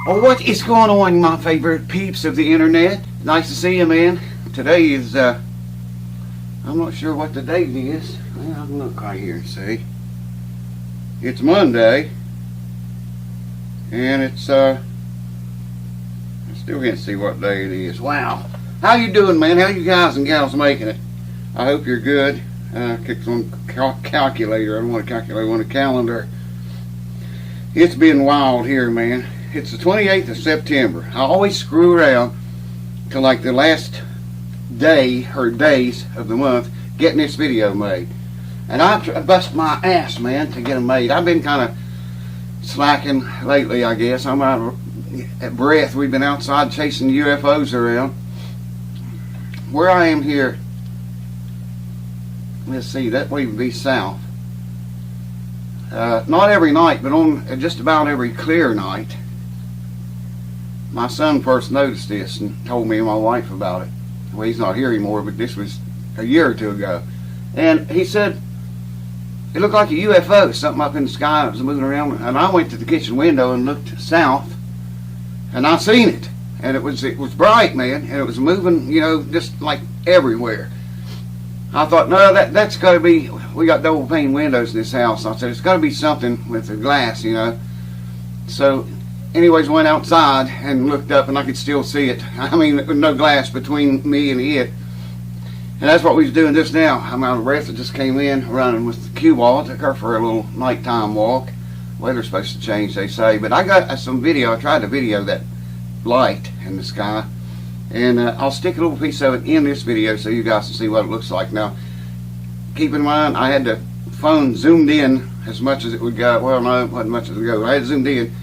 Oh, what is going on, my favorite peeps of the internet? Nice to see you, man. Today is, I'm not sure what the date is. Well, I can look right here and see. It's Monday. And it's, I still can't see what day it is. Wow. How you doing, man? How you guys and gals making it? I hope you're good. Kicked on calculator. I don't want to calculate on a calendar. It's been wild here, man. It's the 28th of September. I always screw around to like the last day or days of the month getting this video made. And I bust my ass, man, to get them made. I've been kind of slacking lately, I guess. I'm out of breath. We've been outside chasing UFOs around. Where I am here, let's see, that way would be south. Not every night, but on just about every clear night. My son first noticed this and told me and my wife about it. Well, he's not here anymore, but this was a year or two ago. And he said, it looked like a UFO, something up in the sky that was moving around. And I went to the kitchen window and looked south, and I seen it. And it was bright, man, and it was moving, you know, just like everywhere. I thought, no, that's got to be, we got double pane windows in this house. I said, it's got to be something with the glass, you know. So, anyways, went outside and looked up, and I could still see it. I mean, there was no glass between me and it. And that's what we was doing just now. I'm out of breath. I just came in running with the cue ball. I took her for a little nighttime walk. Weather's supposed to change, they say. But I got some video. I tried to video that light in the sky. And I'll stick a little piece of it in this video so you guys can see what it looks like. Now, keep in mind, I had the phone zoomed in as much as it would go. Well, no, it wasn't much as it would go. I had it zoomed in,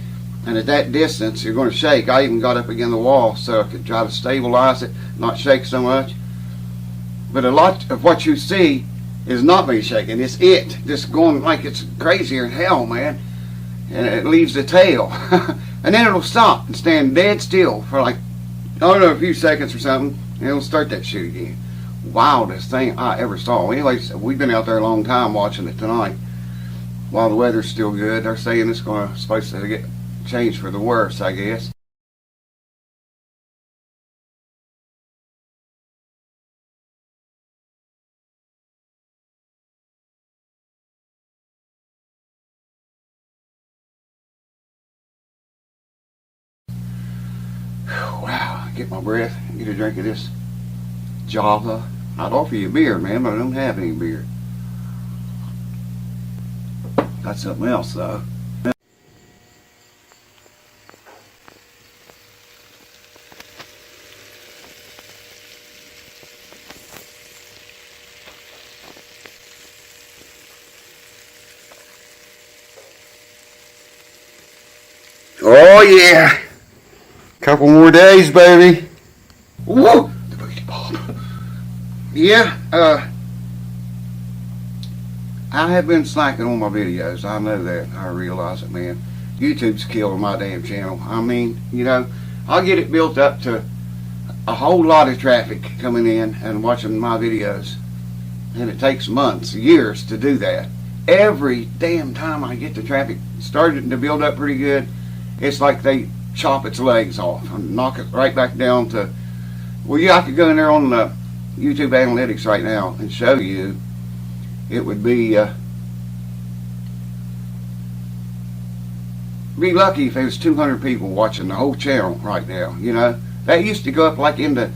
and at that distance, you're going to shake. I even got up against the wall so I could try to stabilize it, not shake so much. But a lot of what you see is not me shaking. It's it just going like it's crazier than hell, man. And it leaves the tail. And then it'll stop and stand dead still for like, I don't know, a few seconds or something, and it'll start that shit again. Wildest thing I ever saw. Anyways, we've been out there a long time watching it tonight. While the weather's still good, they're saying it's supposed to get changed for the worse, I guess. Wow, get my breath, get a drink of this Java. I'd offer you a beer, man, but I don't have any beer. Got something else, though. Oh, yeah. Couple more days, baby. Whoa! The booty pop. Yeah, I have been slacking on my videos. I know that. I realize it, man. YouTube's killing my damn channel. I mean, you know, I'll get it built up to a whole lot of traffic coming in and watching my videos. And it takes months, years to do that. Every damn time I get the traffic starting to build up pretty good, it's like they chop its legs off and knock it right back down to, well, yeah, I could go in there on the YouTube analytics right now and show you. It would be lucky if there was 200 people watching the whole channel right now, you know. That used to go up like into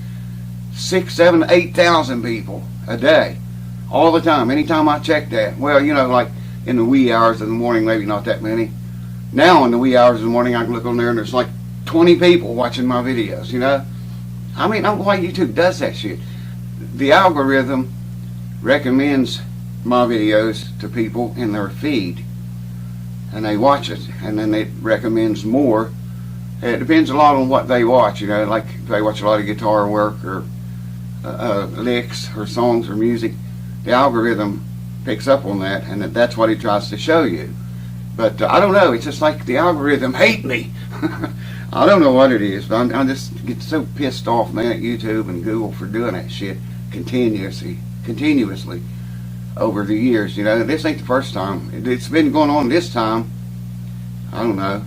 6, 7, 8,000 people a day, all the time, anytime I checked that. Well, you know, like in the wee hours of the morning, maybe not that many. Now in the wee hours of the morning, I can look on there and there's like 20 people watching my videos, you know. I mean, I don't know why YouTube does that shit. The algorithm recommends my videos to people in their feed, and they watch it, and then it recommends more. It depends a lot on what they watch, you know. Like if they watch a lot of guitar work or licks or songs or music, the algorithm picks up on that, and that's what it tries to show you. But I don't know, it's just like the algorithm hate me. I don't know what it is, but I just get so pissed off, man, at YouTube and Google for doing that shit continuously over the years. You know, this ain't the first time. It's been going on this time, I don't know,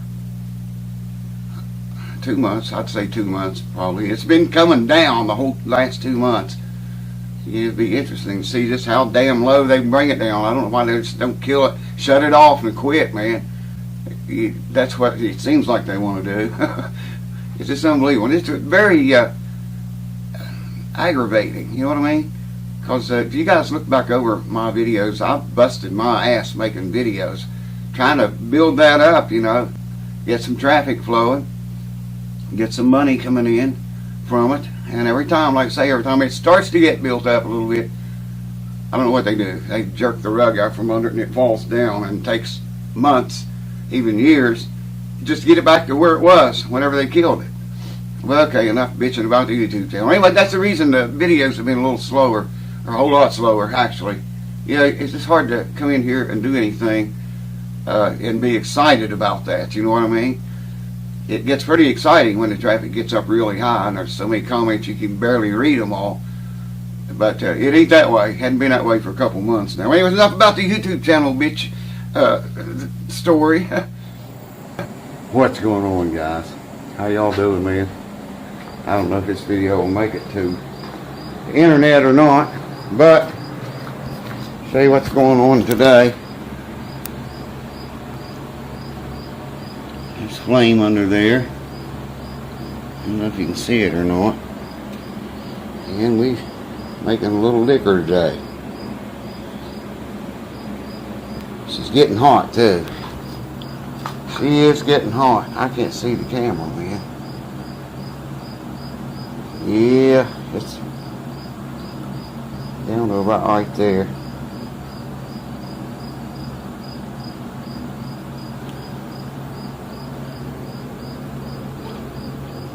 2 months. I'd say 2 months probably. It's been coming down the whole last 2 months. It'd be interesting to see just how damn low they bring it down. I don't know why they just don't kill it, shut it off and quit, man. That's what it seems like they want to do. It's just unbelievable. And it's very aggravating, you know what I mean? Because if you guys look back over my videos, I've busted my ass making videos, trying to build that up, you know, get some traffic flowing, get some money coming in from it. And every time, like I say, every time it starts to get built up a little bit, I don't know what they do. They jerk the rug out from under it and it falls down, and it takes months, even years, just to get it back to where it was whenever they killed it. Well, okay, enough bitching about the YouTube channel. Anyway, that's the reason the videos have been a little slower, or a whole lot slower, actually. You know, it's just hard to come in here and do anything and be excited about that, you know what I mean? It gets pretty exciting when the traffic gets up really high and there's so many comments you can barely read them all. But it ain't that way. Hadn't been that way for a couple months now. Anyway, enough about the YouTube channel, bitch, story. What's going on, guys? How y'all doing, man? I don't know if this video will make it to the internet or not, but show you what's going on today. There's flame under there. I don't know if you can see it or not. And we making a little liquor today. She's getting hot too. She is getting hot. I can't see the camera, man. Yeah, it's down to about right there.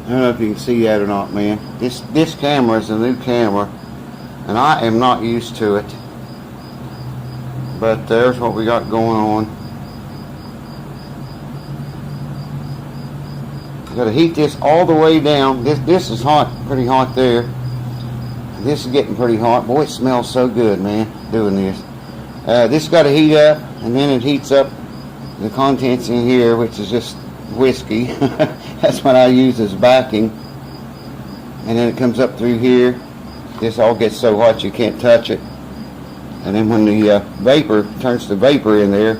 I don't know if you can see that or not, man. This camera is a new camera, and I am not used to it. But there's what we got going on. Got to heat this all the way down. This is hot, pretty hot there. This is getting pretty hot. Boy, it smells so good, man, doing this. This got to heat up, and then it heats up the contents in here, which is just whiskey. That's what I use as backing. And then it comes up through here. This all gets so hot you can't touch it. And then when the vapor turns to vapor in there,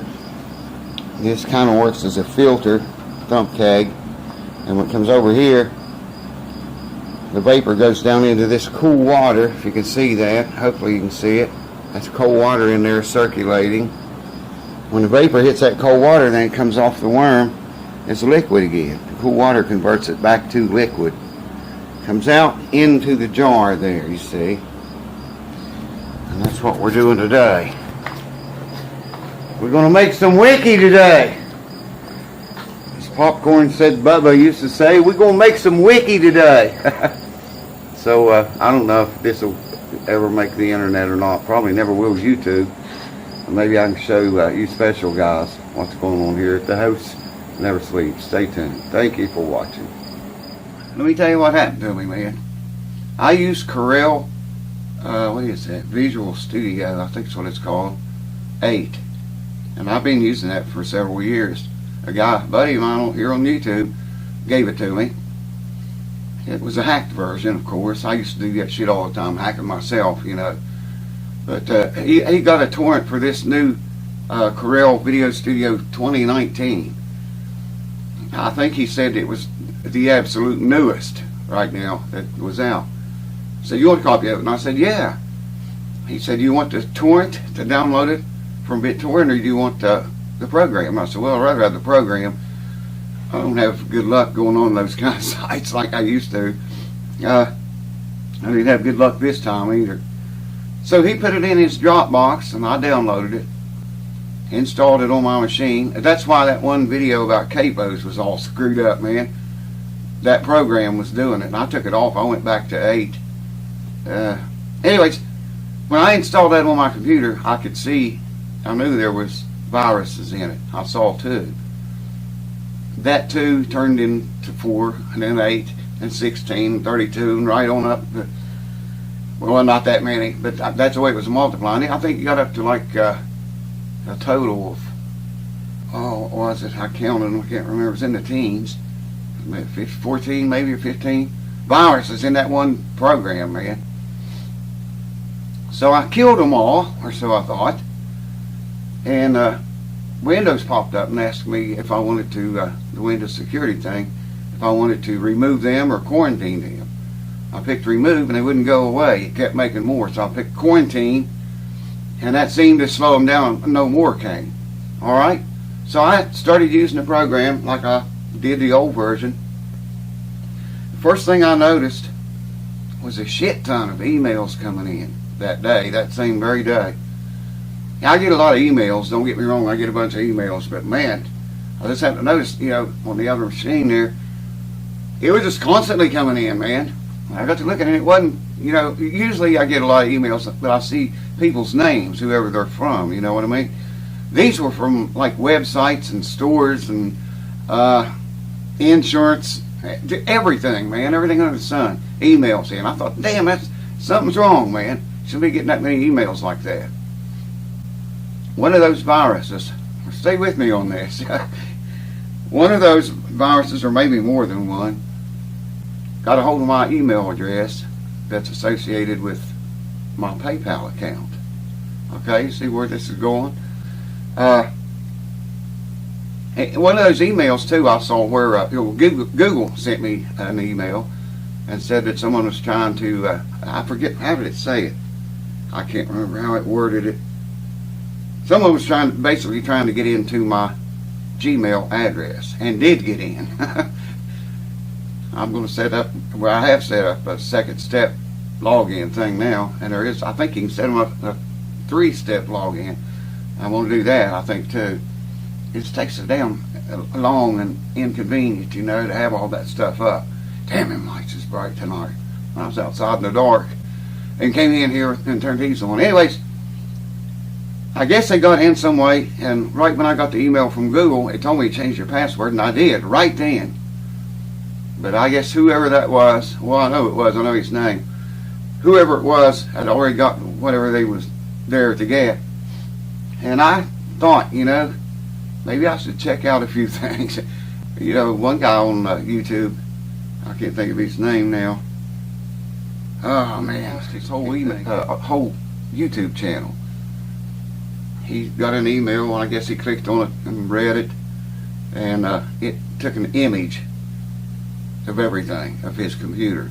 this kind of works as a filter, thump keg. And when it comes over here, the vapor goes down into this cool water, if you can see that. Hopefully you can see it. That's cold water in there circulating. When the vapor hits that cold water, then it comes off the worm, it's liquid again. The cool water converts it back to liquid. Comes out into the jar there, you see. And that's what we're doing today. We're going to make some wiki today. Popcorn said Bubba used to say, we're going to make some wiki today. So I don't know if this will ever make the internet or not. Probably never will YouTube. Maybe I can show you special guys what's going on here at the house. Never sleeps. Stay tuned. Thank you for watching. Let me tell you what happened to me, man. I use Corel, what is that? Visual Studio, I think that's what it's called, 8. And I've been using that for several years. A guy, buddy of mine here on YouTube, gave it to me. It was a hacked version, of course. I used to do that shit all the time, hacking myself, you know. But he got a torrent for this new Corel Video Studio 2019. I think he said it was the absolute newest right now that was out. So you want a copy of it? And I said, yeah. He said, you want the torrent to download it from BitTorrent, or do you want the program? I said, well, I'd rather have the program. I don't have good luck going on those kind of sites like I used to. I didn't have good luck this time either. So he put it in his Dropbox, and I downloaded it, installed it on my machine. That's why that one video about capos was all screwed up, man. That program was doing it, and I took it off. I went back to 8. Anyways, when I installed that on my computer, I could see, I knew there was viruses in it. I saw 2. That 2 turned into 4, and then 8, and 16, and 32, and right on up. Well, not that many, but that's the way it was multiplying. I think it got up to like a total of, oh, what was it? I counted them. I can't remember. It was in the teens. 14 maybe or 15 viruses in that one program, man. So I killed them all, or so I thought. And Windows popped up and asked me if I wanted to, the Windows security thing, if I wanted to remove them or quarantine them. I picked remove and they wouldn't go away. It kept making more. So I picked quarantine, and that seemed to slow them down. No more came. Alright? So I started using the program like I did the old version. The first thing I noticed was a shit ton of emails coming in that day, that same very day. Now, I get a lot of emails, don't get me wrong, I get a bunch of emails, but man, I just have to notice, on the other machine there, it was just constantly coming in, man. I got to looking and it wasn't, usually I get a lot of emails, but I see people's names, whoever they're from, you know what I mean? These were from like websites and stores and insurance, everything, man, everything under the sun, emails in. I thought, damn, something's wrong, man. Shouldn't be getting that many emails like that. One of those viruses, stay with me on this, one of those viruses, or maybe more than one, got a hold of my email address that's associated with my PayPal account. Okay, see where this is going? One of those emails too I saw where Google sent me an email and said that someone was trying to, I forget, how did it say it? I can't remember how it worded it. Someone was basically trying to get into my Gmail address, and did get in. I'm going to set up, well, I have set up a second step login thing now, and there is, I think you can set them up a 3-step login. I'm going to do that, I think, too. It just takes it damn long and inconvenient, to have all that stuff up. Damn, them lights is bright tonight. I was outside in the dark and came in here and turned these on. Anyways, I guess they got in some way, and right when I got the email from Google, it told me to change your password, and I did, right then. But I guess whoever that was, well, I know his name. Whoever it was had already got whatever they was there to get. And I thought, maybe I should check out a few things. One guy on YouTube, I can't think of his name now. Oh man, his whole whole YouTube channel. He got an email, and I guess he clicked on it and read it, and it took an image of everything, of his computer,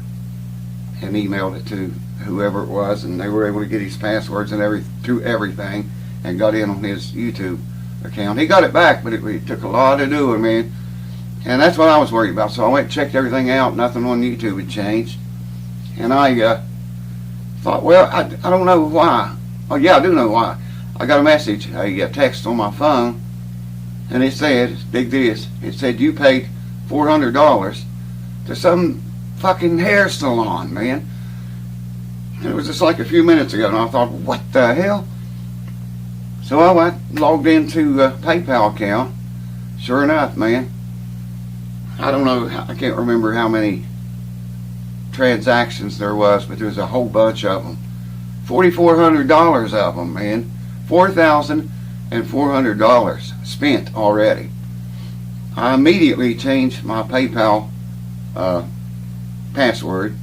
and emailed it to whoever it was, and they were able to get his passwords and through everything, and got in on his YouTube account. He got it back, but it took a lot of doing, man, and that's what I was worried about. So I went and checked everything out. Nothing on YouTube had changed, and I thought, well, I don't know why. Oh yeah, I do know why. I got a message, a text on my phone, and it said, dig this, it said you paid $400 to some fucking hair salon, man. And it was just like a few minutes ago, and I thought, what the hell? So I went, logged into a PayPal account. Sure enough, man, I don't know, I can't remember how many transactions there was, but there was a whole bunch of them. $4,400 of them, man. $4,400 spent already. I immediately changed my PayPal password.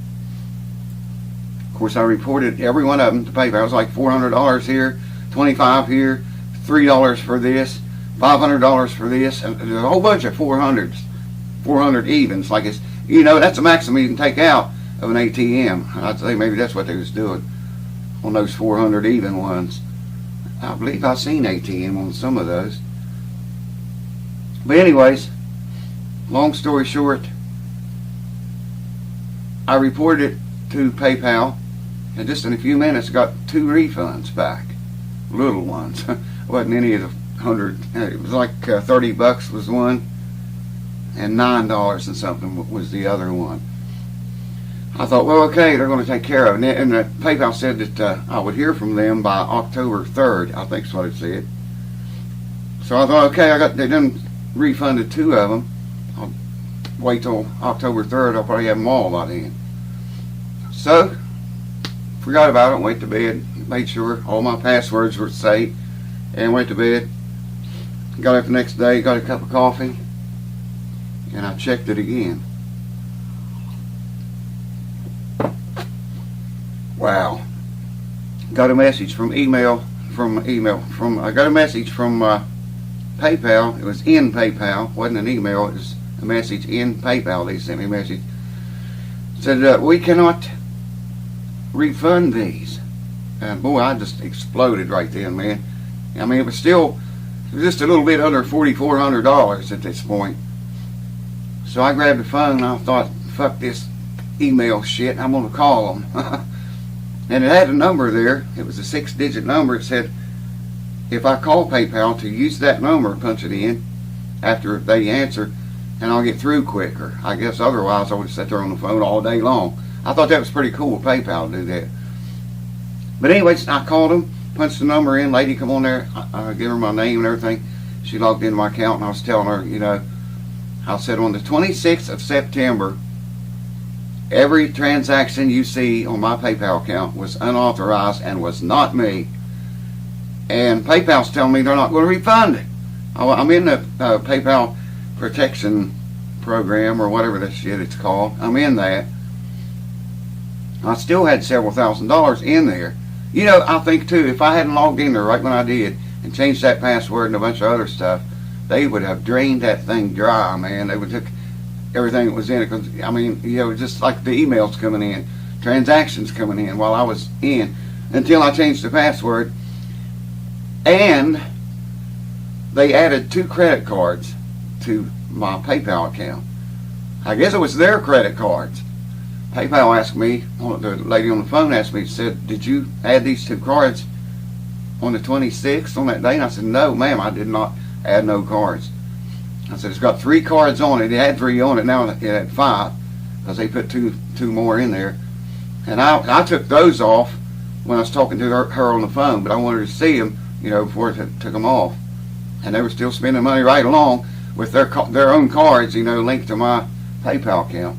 Of course, I reported every one of them to PayPal. It was like $400 here, $25 here, $3 for this, $500 for this, and there's a whole bunch of 400s, 400 evens. Like it's, that's the maximum you can take out of an ATM. I'd say maybe that's what they was doing on those 400 even ones. I believe I've seen ATM on some of those. But anyways, long story short, I reported it to PayPal, and just in a few minutes got 2 refunds back. Little ones. Wasn't any of the 100. It was like $30 was one, and $9 and something was the other one. I thought, well, okay, they're going to take care of it. And PayPal said that I would hear from them by October 3rd, I think is what it said. So I thought, okay, they done refunded 2 of them. I'll wait till October 3rd, I'll probably have them all by then. So, forgot about it, went to bed, made sure all my passwords were safe, and went to bed. Got up the next day, got a cup of coffee, and I checked it again. Wow. Got a message from I got a message from PayPal. It was in PayPal, wasn't an email, it was a message in PayPal. They sent me a message. It said, we cannot refund these. And boy, I just exploded right then, man. I mean, it was just a little bit under $4,400 at this point. So I grabbed the phone and I thought, fuck this email shit, I'm gonna call them. And it had a number there. It was a 6-digit number. It said, if I call PayPal, to use that number, punch it in after they answer, and I'll get through quicker. I guess otherwise I would sit there on the phone all day long. I thought that was pretty cool of PayPal to do that. But anyways, I called them, punched the number in. Lady come on there, I gave her my name and everything. She logged into my account, and I was telling her, you know, I said on the 26th of September, every transaction you see on my PayPal account was unauthorized and was not me. And PayPal's telling me they're not going to refund it. I'm in the PayPal protection program or whatever that shit it's called. I'm in that. I still had several $1,000s in there. You know, I think too, if I hadn't logged in there right when I did and changed that password and a bunch of other stuff, they would have drained that thing dry, man. They would took everything that was in it. Cause, I mean, you know, just like the emails coming in, transactions coming in while I was in, until I changed the password. And they added 2 credit cards to my PayPal account. I guess it was their credit cards. PayPal asked me, the lady on the phone asked me, said, did you add these 2 cards on the 26th on that day? And I said, no ma'am, I did not add no cards. I said, it's got 3 cards on it. It had 3 on it, now it had 5, because they put two more in there. And I took those off when I was talking to her on the phone, but I wanted to see them, you know, before I took them off. And they were still spending money right along with their own cards, you know, linked to my PayPal account.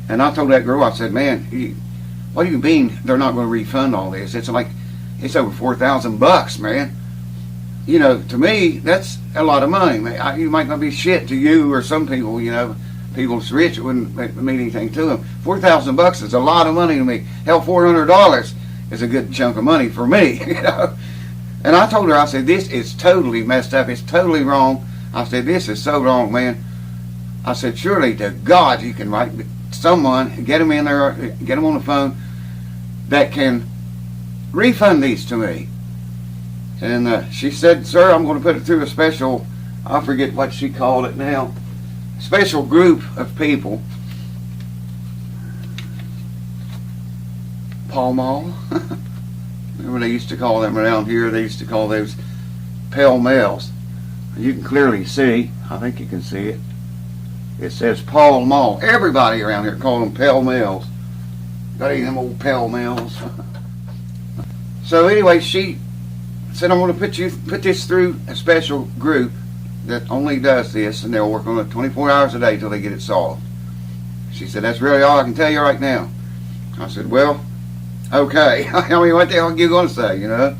And I told that girl, I said, man, what do you mean they're not going to refund all this? It's like, it's over $4,000, man. You know, to me, that's a lot of money. You might not be shit to you or some people, you know. People that's rich, it wouldn't mean anything to them. $4,000 is a lot of money to me. Hell, $400 is a good chunk of money for me, you know. And I told her, I said, this is totally messed up. It's totally wrong. I said, this is so wrong, man. I said, surely to God you can write someone, get them in there, get them on the phone that can refund these to me. And she said, sir, I'm going to put it through a special, I forget what she called it now, special group of people. Pall Mall. Remember they used to call them around here, they used to call those Pell Mells. You can clearly see, I think you can see it. It says Pall Mall. Everybody around here call them Pell Mells. Got any of them old Pell Mells? So anyway, she said, I'm going to put this through a special group that only does this, and they'll work on it 24 hours a day till they get it solved. She said, that's really all I can tell you right now. I said, well, okay. I mean, what the hell are you going to say, you know?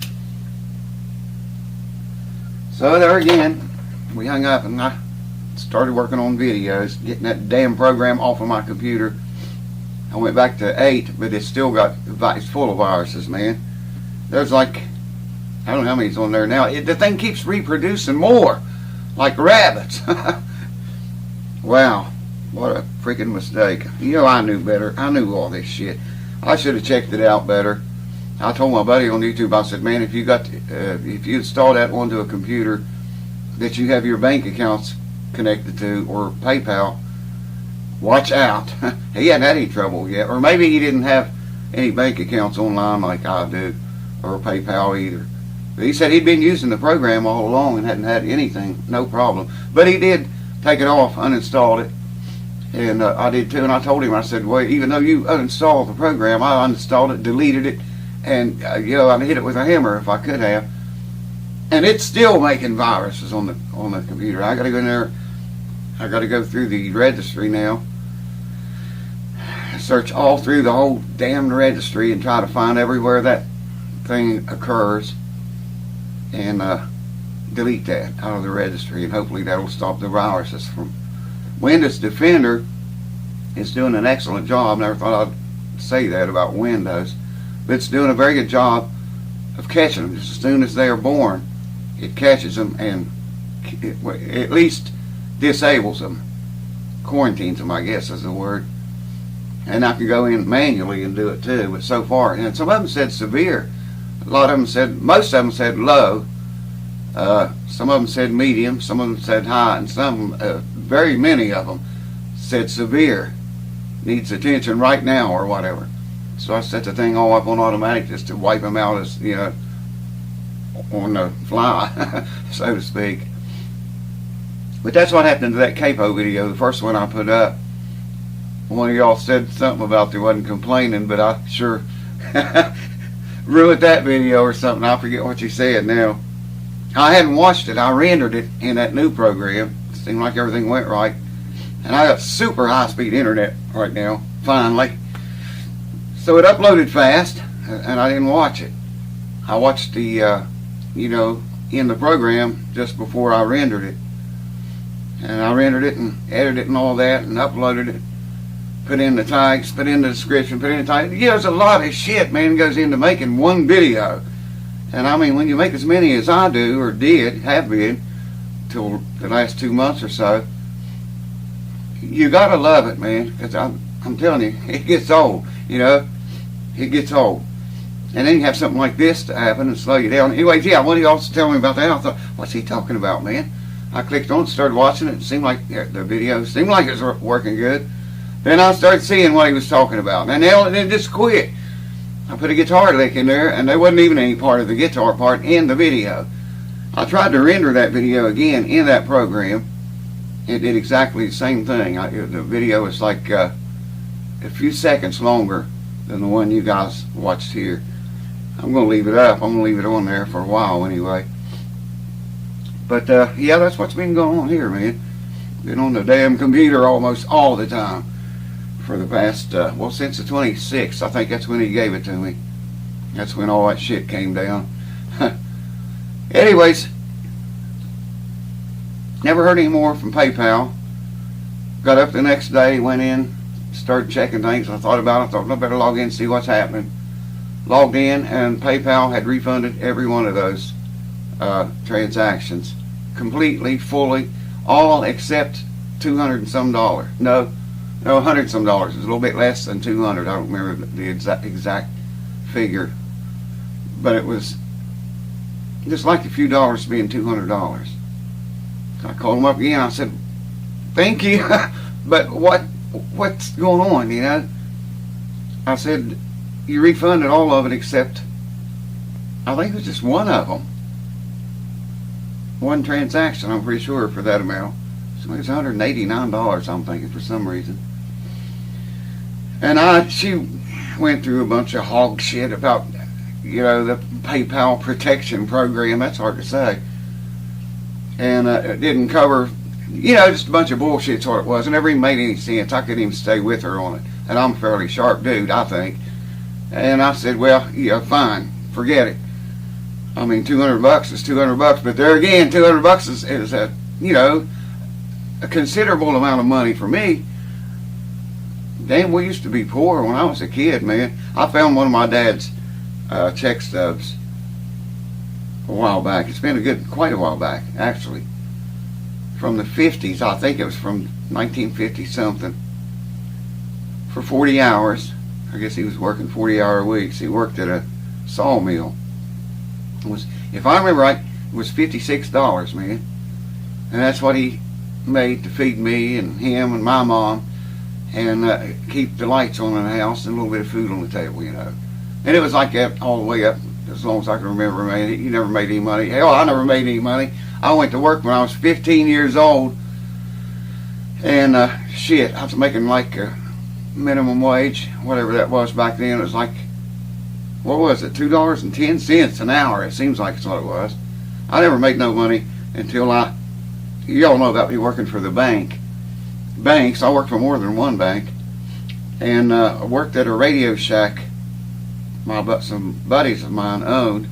So there again, we hung up and I started working on videos, getting that damn program off of my computer. I went back to 8, but it's still it's full of viruses, man. There's like, I don't know how many's on there now. The thing keeps reproducing more, like rabbits. Wow, what a freaking mistake. You know, I knew better. I knew all this shit. I should have checked it out better. I told my buddy on YouTube, I said, man, if you install that onto a computer that you have your bank accounts connected to, or PayPal, watch out. He hadn't had any trouble yet, or maybe he didn't have any bank accounts online like I do, or PayPal either. But he said he'd been using the program all along and hadn't had anything, no problem. But he did take it off, uninstalled it, and I did too. And I told him, I said, well, even though you uninstalled the program, I uninstalled it, deleted it, and you know, I hit it with a hammer if I could have, and it's still making viruses on the computer. I got to go in there. I got to go through the registry now, search all through the whole damn registry and try to find everywhere that thing occurs, and delete that out of the registry, and hopefully that'll stop the viruses from Windows Defender is doing an excellent job. Never thought I'd say that about Windows, but it's doing a very good job of catching them. Just as soon as they are born, it catches them and at least disables them, quarantines them, I guess is the word. And I can go in manually and do it too, but so far, and some of them said severe. A lot of them said, most of them said low. Some of them said medium, some of them said high, and some, very many of them said severe. Needs attention right now or whatever. So I set the thing all up on automatic just to wipe them out as, on the fly, so to speak. But that's what happened to that capo video, the first one I put up. One of y'all said something about they wasn't complaining, but I sure ruined that video or something. I forget what you said now. I hadn't watched it. I rendered it in that new program. It seemed like everything went right. And I got super high-speed internet right now, finally. So it uploaded fast, and I didn't watch it. I watched the, in the program just before I rendered it. And I rendered it and edited it and all that and uploaded it. Put in the tags, put in the description, put in the tags. Yeah, there's a lot of shit, man, goes into making one video. And I mean, when you make as many as I do, or have been, till the last 2 months or so, you gotta love it, man, because I'm telling you, it gets old, it gets old. And then you have something like this to happen and slow you down. Anyways, yeah, what he also told me about that, I thought, what's he talking about, man? I clicked on it, started watching it. It seemed like the video seemed like it was working good. Then I started seeing what he was talking about. And then it just quit. I put a guitar lick in there, and there wasn't even any part of the guitar part in the video. I tried to render that video again in that program. It did exactly the same thing. The video was like a few seconds longer than the one you guys watched here. I'm going to leave it up. I'm going to leave it on there for a while anyway. But yeah, that's what's been going on here, man. Been on the damn computer almost all the time for the past, since the 26th. I think that's when he gave it to me. That's when all that shit came down. Anyways, never heard any more from PayPal. Got up the next day, went in, started checking things. I thought about it. I thought, I better log in and see what's happening. Logged in, and PayPal had refunded every one of those transactions. Completely, fully, all except $200 and some. No, $100 and some. It was a little bit less than 200. I don't remember the exact figure. But it was just like a few dollars being $200. I called him up again. I said, thank you, but what's going on, I said, you refunded all of it except, I think it was just one of them. One transaction, I'm pretty sure, for that amount. So it was $189, I'm thinking, for some reason. And she went through a bunch of hog shit about, the PayPal protection program. That's hard to say. And it didn't cover, just a bunch of bullshit, sort of was. It never even made any sense. I couldn't even stay with her on it. And I'm a fairly sharp dude, I think. And I said, well, yeah, fine, forget it. I mean, $200 is $200, but there again, $200 is a, a considerable amount of money for me. Damn, we used to be poor when I was a kid, man. I found one of my dad's check stubs a while back. It's been quite a while back, actually. From the 50s, I think it was from 1950 something. For 40 hours. I guess he was working 40-hour weeks. He worked at a sawmill. If I remember right, it was $56, man. And that's what he made to feed me and him and my mom and keep the lights on in the house and a little bit of food on the table, And it was like that all the way up, as long as I can remember, man. He never made any money. Hell, I never made any money. I went to work when I was 15 years old. And shit, I was making like minimum wage, whatever that was back then. It was like, what was it, $2.10 an hour? It seems like it's what it was. I never made no money until y'all know about me working for the banks. I worked for more than one bank, and I worked at a Radio Shack some buddies of mine owned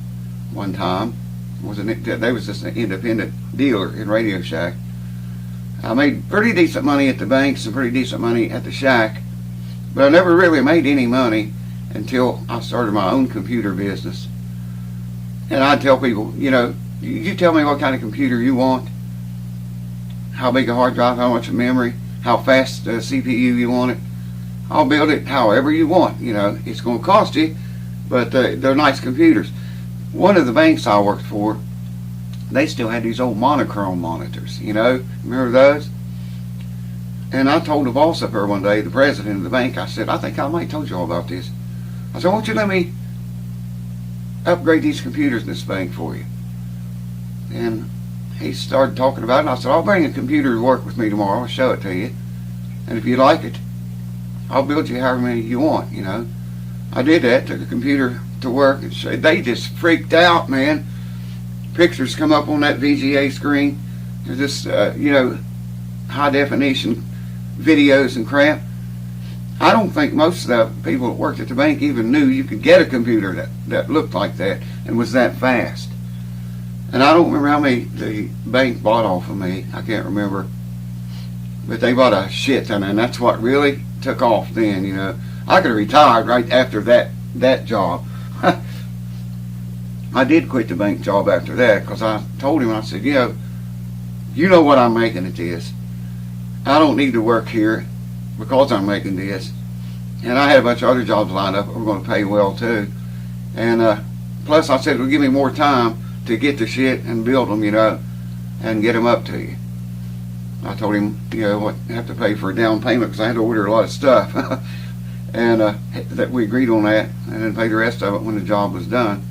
one time. They was just an independent dealer in Radio Shack. I made pretty decent money at the banks and pretty decent money at the shack, but I never really made any money until I started my own computer business. And I'd tell people, you tell me what kind of computer you want, how big a hard drive, how much memory, how fast CPU you want it. I'll build it however you want. It's going to cost you, but they're nice computers. One of the banks I worked for, they still had these old monochrome monitors, remember those? And I told the boss up there one day, the president of the bank, I said, I think I might have told you all about this. I said, won't you let me upgrade these computers in this bank for you? And he started talking about it, and I said, I'll bring a computer to work with me tomorrow, I'll show it to you. And if you like it, I'll build you however many you want, I did that, took a computer to work, and they just freaked out, man. Pictures come up on that VGA screen. They're just, high definition videos and crap. I don't think most of the people that worked at the bank even knew you could get a computer that looked like that and was that fast. And I don't remember how many the bank bought off of me. I can't remember. But they bought a shit ton, and that's what really took off then, I could have retired right after that job. I did quit the bank job after that because I told him, I said, you know what I'm making at this. I don't need to work here because I'm making this. And I had a bunch of other jobs lined up that were going to pay well too. And plus I said, it'll give me more time to get the shit and build them, and get them up to you. I told him, what I have to pay for a down payment because I had to order a lot of stuff. And that we agreed on that, and then pay the rest of it when the job was done.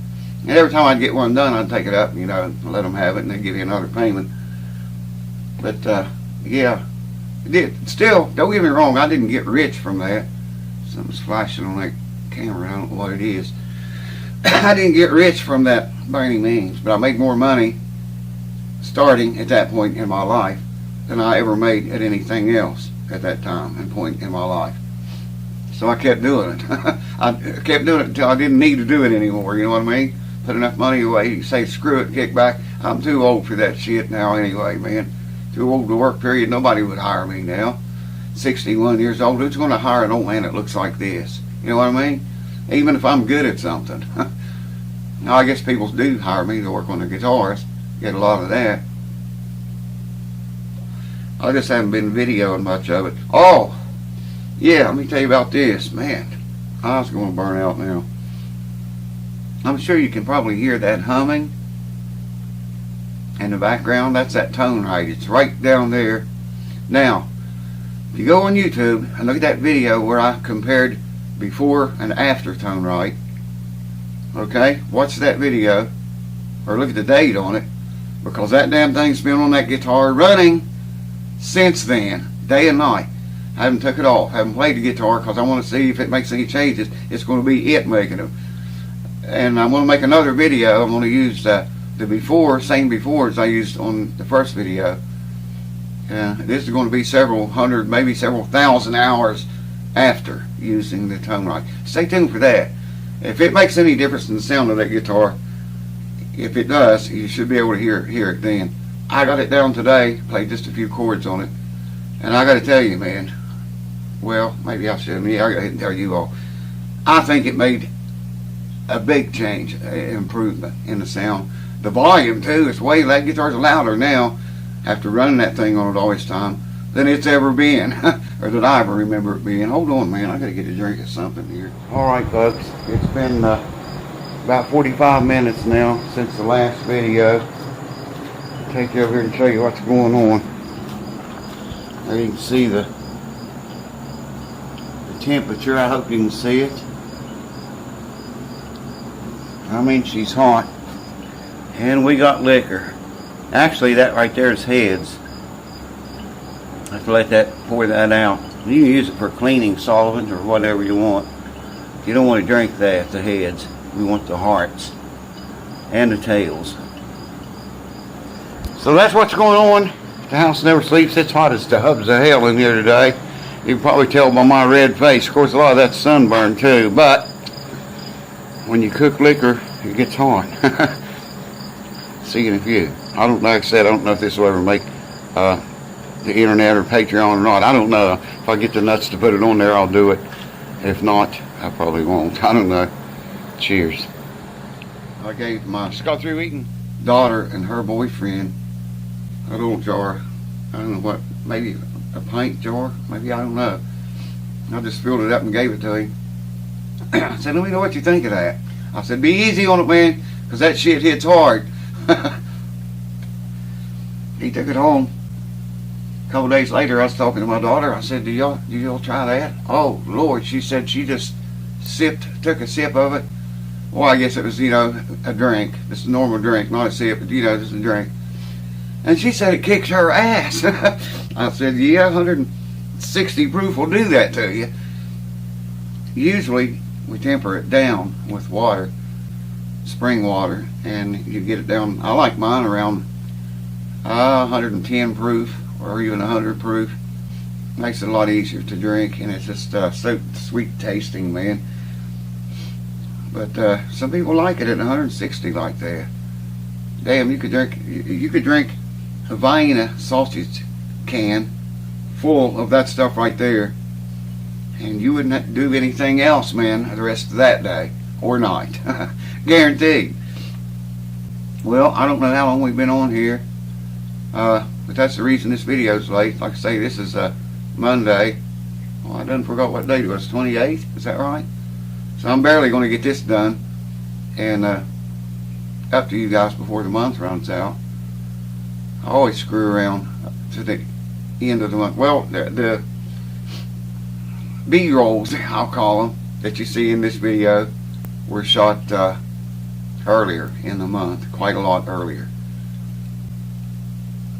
And every time I'd get one done, I'd take it up, and let them have it, and they'd give you another payment. But yeah, it did. Still, don't get me wrong, I didn't get rich from that. Something's flashing on that camera. I don't know what it is. I didn't get rich from that by any means, but I made more money starting at that point in my life than I ever made at anything else at that time and point in my life. So I kept doing it. I kept doing it until I didn't need to do it anymore, you know what I mean? Put enough money away, say screw it, kick back. I'm too old for that shit now anyway, man. Too old to work, period. Nobody would hire me now. 61 years old, who's going to hire an old man that looks like this? You know what I mean? Even if I'm good at something. Now I guess people do hire me to work on the guitars. Get a lot of that. I just haven't been videoing much of it. Oh! Yeah, let me tell you about this. Man, I was going to burn out now. I'm sure you can probably hear that humming in the background. That's that tone right. It's right down there. Now, if you go on YouTube and look at that video where I compared before and after tone right, okay, watch that video or look at the date on it, because that damn thing's been on that guitar running since then, day and night. I haven't took it off. I haven't played the guitar because I want to see if it makes any changes. It's going to be it making them. And I'm going to make another video. I'm going to use the same befores I used on the first video. This is going to be several hundred, maybe several thousand hours after using the tone right. Stay tuned for that. If it makes any difference in the sound of that guitar, if it does, you should be able to hear it then. I got it down today, played just a few chords on it, and I got to tell you, man, well, maybe I shouldn't. I got to tell you all. I think it made a big change, improvement in the sound. The volume too, it's way, that guitar's louder now after running that thing on it all this time than it's ever been, or that I ever remember it being. Hold on, man, I got to get a drink of something here. All right, folks, it's been about 45 minutes now since the last video. I'll take you over here and show you what's going on. There you can see the temperature. I hope you can see it. I mean, she's hot. And we got liquor. Actually, that right there is heads. I have to let pour that out. You can use it for cleaning solvent or whatever you want. You don't want to drink that, the heads. We want the hearts and the tails. So that's what's going on. The house never sleeps. It's hot as the hubs of hell in here today. You can probably tell by my red face. Of course, a lot of that's sunburn too, but when you cook liquor, it gets hot. See in a few. I don't, like I said, I don't know if this will ever make the internet or Patreon or not. I don't know. If I get the nuts to put it on there, I'll do it. If not, I probably won't. I don't know. Cheers. I gave my Just got through eating. daughter and her boyfriend a little jar. I don't know what, maybe a pint jar, maybe, I don't know. I just filled it up and gave it to him. I said, let me know what you think of that. I said, be easy on it, man, because that shit hits hard. He took it home. A couple days later, I was talking to my daughter. I said, do y'all try that? Oh, Lord, she said she just took a sip of it. Well, I guess it was, a drink. It's a normal drink, not a sip, but, just a drink. And she said it kicks her ass. I said, yeah, 160 proof will do that to you. Usually, we temper it down with water, spring water, and you get it down. I like mine around 110 proof or even 100 proof. Makes it a lot easier to drink, and it's just so sweet tasting, man. But some people like it at 160 like that. Damn, you could drink a Vienna sausage can full of that stuff right there, and you wouldn't have to do anything else, man, the rest of that day or night. Guaranteed. Well, I don't know how long we've been on here, but that's the reason this video's late. Like I say, this is Monday. Well, I done forgot what date it was. 28th, is that right? So I'm barely going to get this done, and up to you guys before the month runs out. I always screw around to the end of the month. Well, the B-rolls, I'll call them, that you see in this video were shot earlier in the month, quite a lot earlier.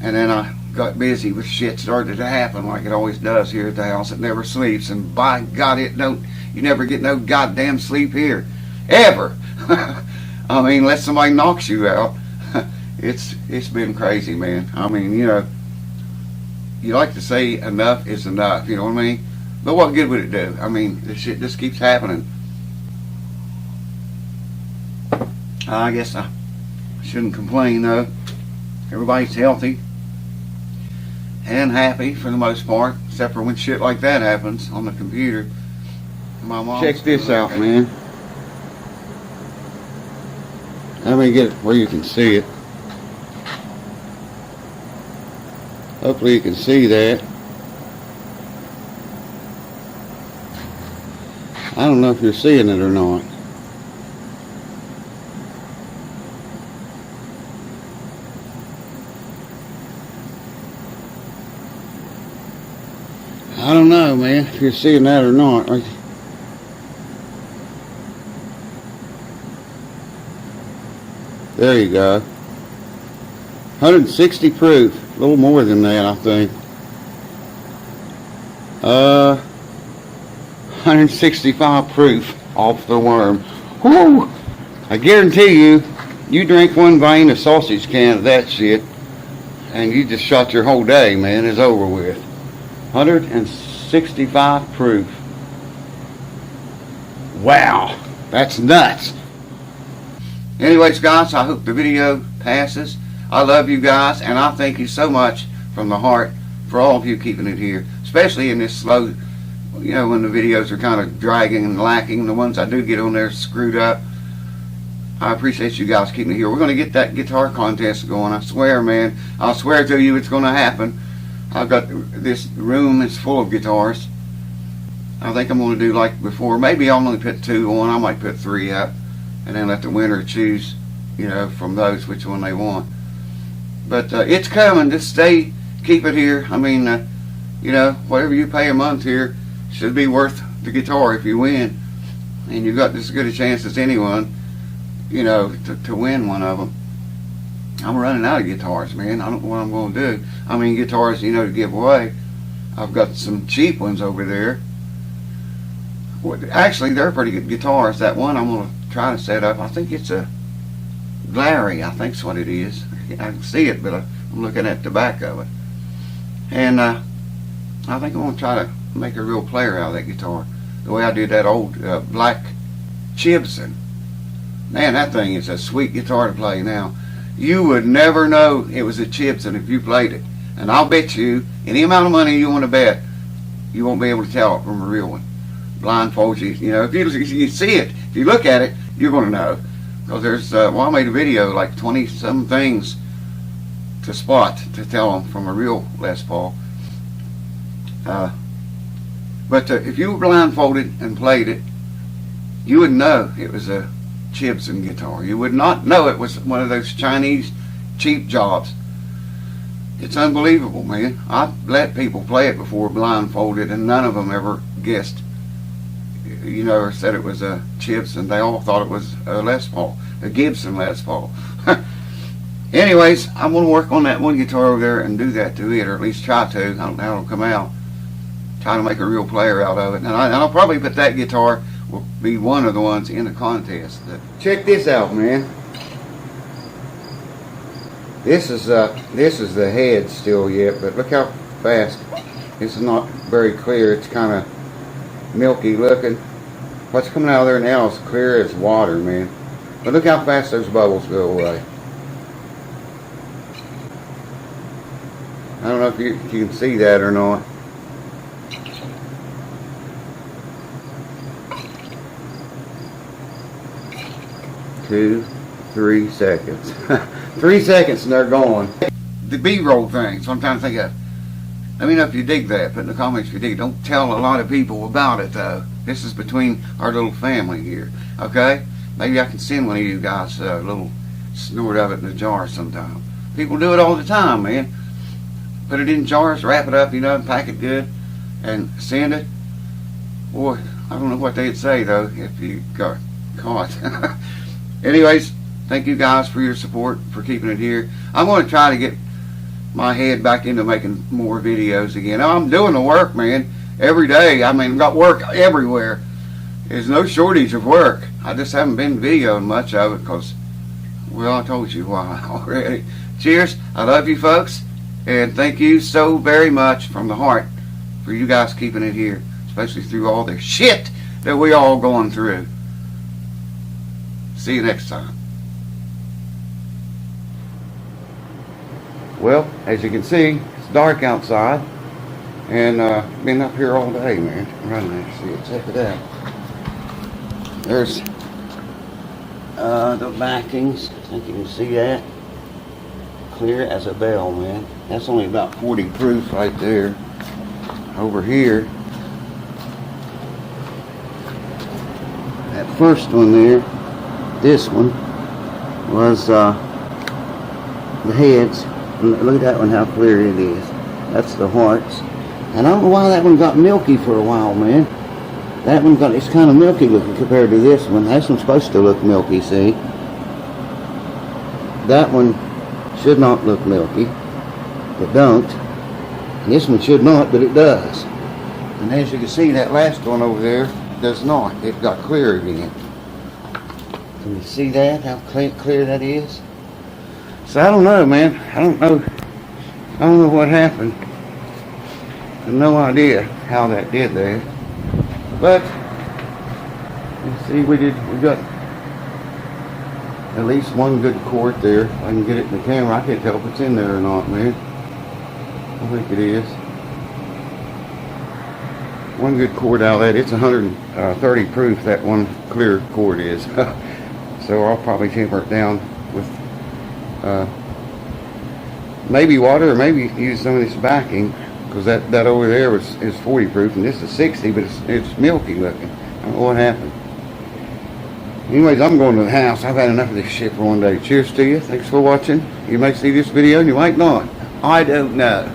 And then I got busy with shit started to happen like it always does here at the house. It never sleeps, and by God, you never get no goddamn sleep here, ever. I mean, unless somebody knocks you out. It's been crazy, man. I mean, you like to say enough is enough, you know what I mean? But what good would it do? I mean, this shit just keeps happening. I guess I shouldn't complain, though. Everybody's healthy and happy for the most part, except for when shit like that happens on the computer. My mom. Check this out, man. Let me get it where you can see it. Hopefully you can see that. I don't know if you're seeing it or not. I don't know, man, if you're seeing that or not. There you go. 160 proof. A little more than that, I think. 165 proof off the worm. Whoo! I guarantee you drink one Vienna sausage can of that shit, and you just shot your whole day, man. It's over with. 165 proof. Wow, that's nuts. Anyways, guys, I hope the video passes. I love you guys, and I thank you so much from the heart for all of you keeping it here, especially in this slow, when the videos are kind of dragging and lacking. The ones I do get on there screwed up. I appreciate you guys keeping it here. We're going to get that guitar contest going. I swear, man. I'll swear to you it's going to happen. I've got this room is full of guitars. I think I'm going to do like before. Maybe I'll only put 2 on. I might put 3 up, and then let the winner choose, from those which one they want. But it's coming. Just keep it here. I mean, whatever you pay a month here should be worth the guitar if you win. And you've got as good a chance as anyone, to win one of them. I'm running out of guitars, man. I don't know what I'm going to do. I mean, guitars, to give away. I've got some cheap ones over there. Well, actually, they're pretty good guitars. That one I'm going to try to set up. I think it's a Glary, I think's what it is. I can see it, but I'm looking at the back of it. And I think I'm going to try to make a real player out of that guitar. The way I did that old black Chibson. Man, that thing is a sweet guitar to play now. You would never know it was a Chibson if you played it. And I'll bet you any amount of money you want to bet, you won't be able to tell it from a real one. Blindfold you. You know, if you see it, if you look at it, you're going to know. Because there's, well, I made a video like 20-some things to spot to tell them from a real Les Paul. But if you were blindfolded and played it, you would know it was a Gibson guitar. You would not know it was one of those Chinese cheap jobs. It's unbelievable, man. I've let people play it before blindfolded, and none of them ever guessed, you know, or said it was a Gibson. They all thought it was a Les Paul, a Gibson Les Paul. Anyways, I'm going to work on that one guitar over there and do that to it, or at least try to. I don't know how it'll come out. Try to make a real player out of it. And I'll probably put that guitar will be one of the ones in the contest. Check this out, man. This is the head still yet, but look how fast. This is not very clear. It's kind of milky looking. What's coming out of there now is clear as water, man. But look how fast those bubbles go away. I don't know if you can see that or not. Two, 3 seconds. 3 seconds and they're gone. The B-roll thing, sometimes I go, let me know if you dig that. Put in the comments if you dig it. Don't tell a lot of people about it though. This is between our little family here. Okay? Maybe I can send one of you guys a little snort of it in a jar sometime. People do it all the time, man. Put it in jars, wrap it up, you know, and pack it good, and send it. Boy, I don't know what they'd say though if you got caught. Anyways, thank you guys for your support, for keeping it here. I'm going to try to get my head back into making more videos again. I'm doing the work, man, every day. I mean, I've got work everywhere. There's no shortage of work. I just haven't been videoing much of it because, well, I told you why already. Cheers. I love you folks. And thank you so very much from the heart for you guys keeping it here, especially through all the shit that we all going through. See you next time. Well, as you can see, it's dark outside, and been up here all day, man. Running there, see it. Check it out. There's the backings. I think you can see that. Clear as a bell, man. That's only about 40 proof right there. Over here, that first one there, this one was the heads. Look at that one, how clear it is. That's the hearts. And I don't know why that one got milky for a while, man. That one got, it's kind of milky looking compared to this one. This one's supposed to look milky, see? That one should not look milky. It don't. And this one should not, but it does. And as you can see, that last one over there does not. It got clear again. Can you see that? How clear that is? So I don't know, man. I don't know what happened. I have no idea how that did there. But you see, we got at least one good quart there. I can get it in the camera. I can't tell if it's in there or not, man. I think it is. One good quart out of that. It's 130 proof, that one clear quart is. So I'll probably temper it down with maybe water, or maybe use some of this backing, because that over there is 40 proof and this is 60, but it's milky looking. I don't know what happened. Anyways, I'm going to the house. I've had enough of this shit for one day. Cheers to you. Thanks for watching. You might see this video and you might not. I don't know.